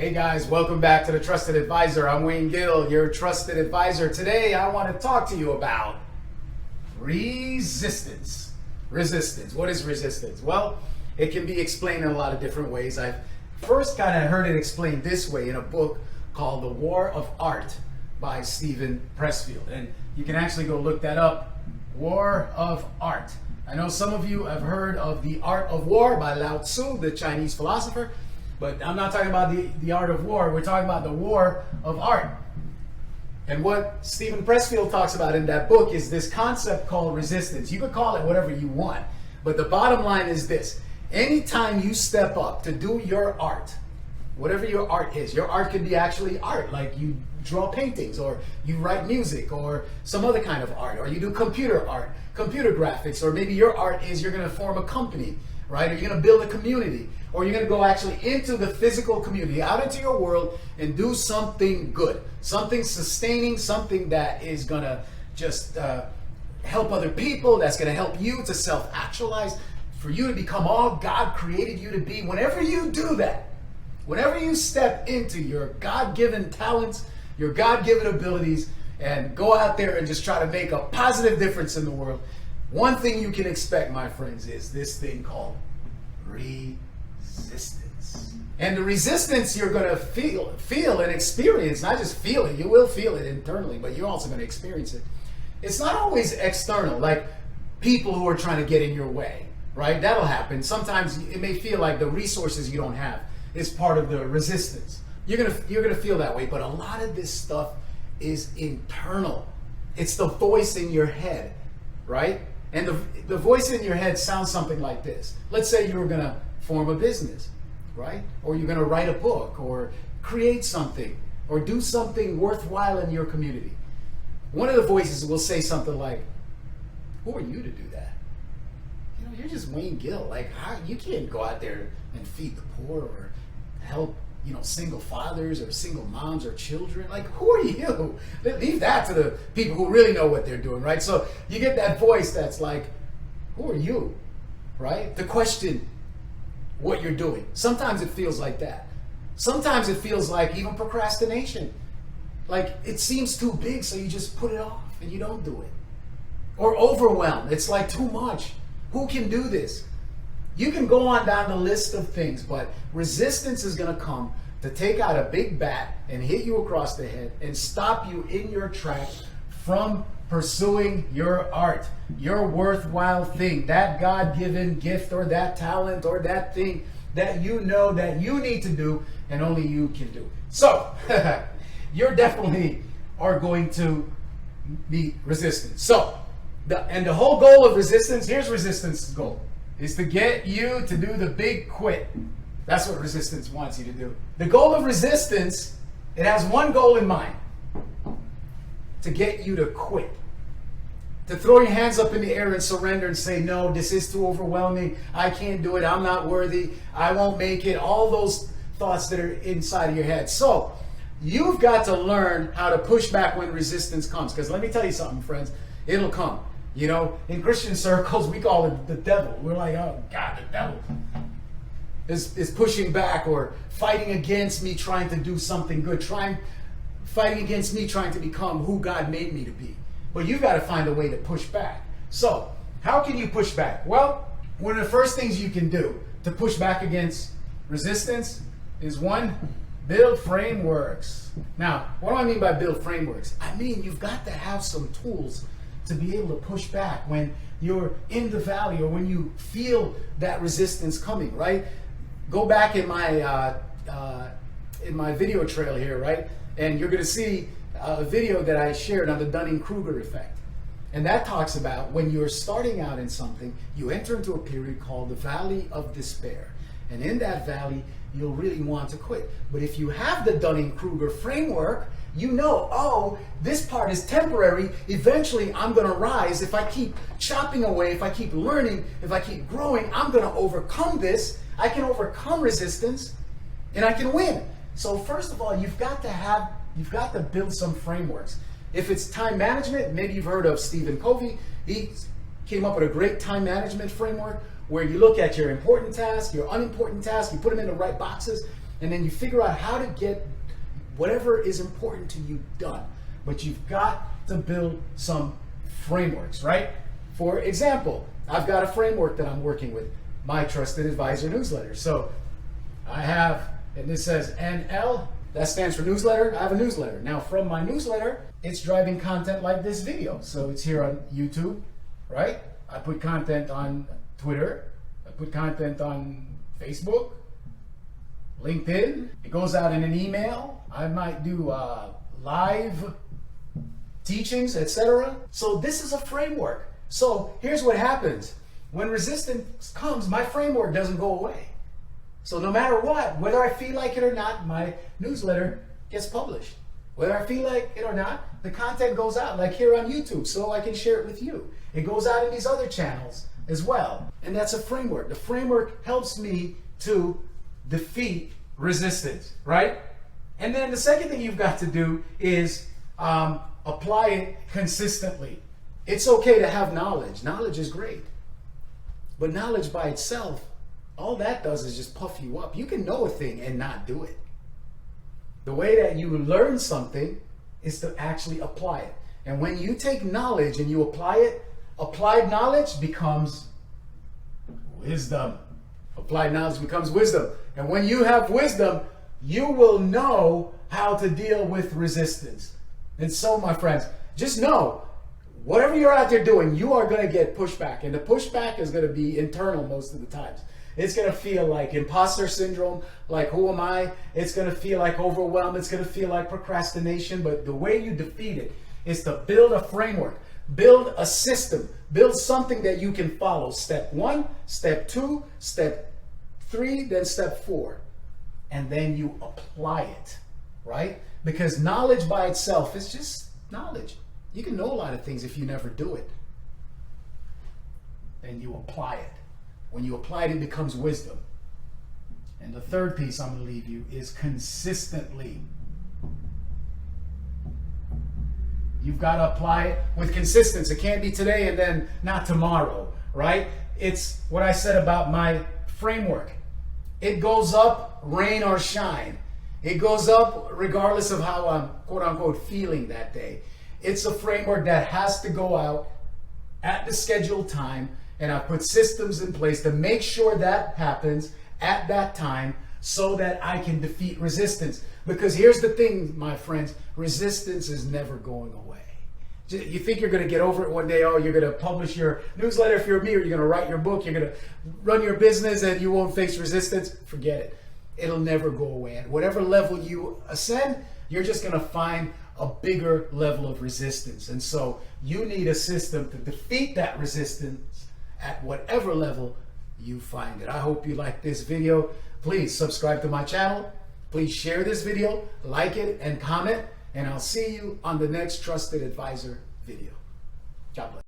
Hey guys, welcome back to the Trusted Advisor. I'm Wayne Gill, your trusted advisor. Today I want to talk to you about resistance. Resistance. What is resistance? Well, it can be explained in a lot of different ways. I've first kind of heard it explained this way in a book called The War of Art by Steven Pressfield. And you can actually go look that up. War of Art. I know some of you have heard of The Art of War by Lao Tzu, the Chinese philosopher. But I'm not talking about the art of war. We're talking about the war of art. And what Steven Pressfield talks about in that book is this concept called resistance. You could call it whatever you want. But the bottom line is this. Anytime you step up to do your art, whatever your art is, your art could be actually art, like you draw paintings, or you write music, or some other kind of art, or you do computer art, computer graphics, or maybe your art is you're going to form a company, right? Or you're going to build a community. Or you're going to go actually into the physical community, out into your world, and do something good, something sustaining, something that is going to just help other people, that's going to help you to self-actualize, for you to become all God created you to be. Whenever you do that, whenever you step into your God-given talents, your God-given abilities, and go out there and just try to make a positive difference in the world, one thing you can expect, my friends, is this thing called resistance. And the resistance you're going to feel and experience, not just feel it, you will feel it internally, but you're also going to experience it. It's not always external, like people who are trying to get in your way, right? That'll happen. Sometimes it may feel like the resources you don't have is part of the resistance. You're gonna feel that way, but a lot of this stuff is internal. It's the voice in your head, right? And the voice in your head sounds something like this. Let's say you were going to form a business, right? Or you're going to write a book, or create something, or do something worthwhile in your community. One of the voices will say something like, who are you to do that? You know, you're just Wayne Gill. Like, you can't go out there and feed the poor, or help, single fathers or single moms or children. Like, who are you? Leave that to the people who really know what they're doing, right? So you get that voice that's like, who are you, right? To question what you're doing. Sometimes it feels like that. Sometimes it feels like even procrastination. Like, it seems too big, so you just put it off and you don't do it. Or overwhelmed. It's like too much. Who can do this? You can go on down the list of things, but resistance is going to come to take out a big bat and hit you across the head and stop you in your tracks from pursuing your art, your worthwhile thing, that God-given gift, or that talent, or that thing that you know that you need to do and only you can do. So, you're definitely are going to be resistant. So, the whole goal of resistance, here's resistance's goal, is to get you to do the big quit. That's what resistance wants you to do. The goal of resistance, it has one goal in mind: to get you to quit. To throw your hands up in the air and surrender and say, no, this is too overwhelming. I can't do it. I'm not worthy. I won't make it. All those thoughts that are inside of your head. So you've got to learn how to push back when resistance comes. Because let me tell you something, friends. It'll come. In Christian circles, we call it the devil. We're like, oh, God, the devil is pushing back or fighting against me trying to do something good, fighting against me trying to become who God made me to be. But you've got to find a way to push back. So, how can you push back? Well, one of the first things you can do to push back against resistance is, one, build frameworks. Now, what do I mean by build frameworks? I mean, you've got to have some tools to be able to push back when you're in the valley or when you feel that resistance coming, right? Go back in my video trail here, right? And you're going to see a video that I shared on the Dunning-Kruger effect. And that talks about when you're starting out in something, you enter into a period called the Valley of Despair. And in that valley, you'll really want to quit. But if you have the Dunning-Kruger framework, you know, oh, this part is temporary. Eventually, I'm going to rise. If I keep chopping away, if I keep learning, if I keep growing, I'm going to overcome this. I can overcome resistance, and I can win. So first of all, you've got to build some frameworks. If it's time management, maybe you've heard of Stephen Covey. He came up with a great time management framework where you look at your important tasks, your unimportant tasks, you put them in the right boxes, and then you figure out how to get whatever is important to you done. But you've got to build some frameworks, right? For example, I've got a framework that I'm working with, my Trusted Advisor newsletter. So I have, and this says NL, that stands for newsletter. I have a newsletter. Now from my newsletter, it's driving content like this video. So it's here on YouTube, right? I put content on Twitter. I put content on Facebook, LinkedIn. It goes out in an email. I might do live teachings, etc. So this is a framework. So here's what happens. When resistance comes, my framework doesn't go away. So no matter what, whether I feel like it or not, my newsletter gets published. Whether I feel like it or not, the content goes out, like here on YouTube, so I can share it with you. It goes out in these other channels as well. And that's a framework. The framework helps me to defeat resistance, right? And then the second thing you've got to do is apply it consistently. It's okay to have knowledge. Knowledge is great. But knowledge by itself, all that does is just puff you up. You can know a thing and not do it. The way that you learn something is to actually apply it. And when you take knowledge and you apply it, applied knowledge becomes wisdom. Applied knowledge becomes wisdom. And when you have wisdom, you will know how to deal with resistance. And so, my friends, just know, whatever you're out there doing, you are going to get pushback. And the pushback is going to be internal most of the times. It's going to feel like imposter syndrome, like who am I? It's going to feel like overwhelm. It's going to feel like procrastination. But the way you defeat it is to build a framework, build a system, build something that you can follow. Step 1, step 2, step 3, then step 4. And then you apply it, right? Because knowledge by itself is just knowledge. You can know a lot of things if you never do it. Then you apply it. When you apply it, it becomes wisdom. And the third piece I'm going to leave you is consistently. You've got to apply it with consistency. It can't be today and then not tomorrow, right? It's what I said about my framework. It goes up, rain or shine. It goes up regardless of how I'm, quote unquote, feeling that day. It's a framework that has to go out at the scheduled time, and I put systems in place to make sure that happens at that time so that I can defeat resistance. Because here's the thing, my friends, resistance is never going away. You think you're going to get over it one day, oh, you're going to publish your newsletter if you're me, or you're going to write your book, you're going to run your business and you won't face resistance. Forget it. It'll never go away. At whatever level you ascend, you're just going to find a bigger level of resistance. And so you need a system to defeat that resistance at whatever level you find it. I hope you like this video. Please subscribe to my channel. Please share this video, like it, and comment. And I'll see you on the next Trusted Advisor video. God bless.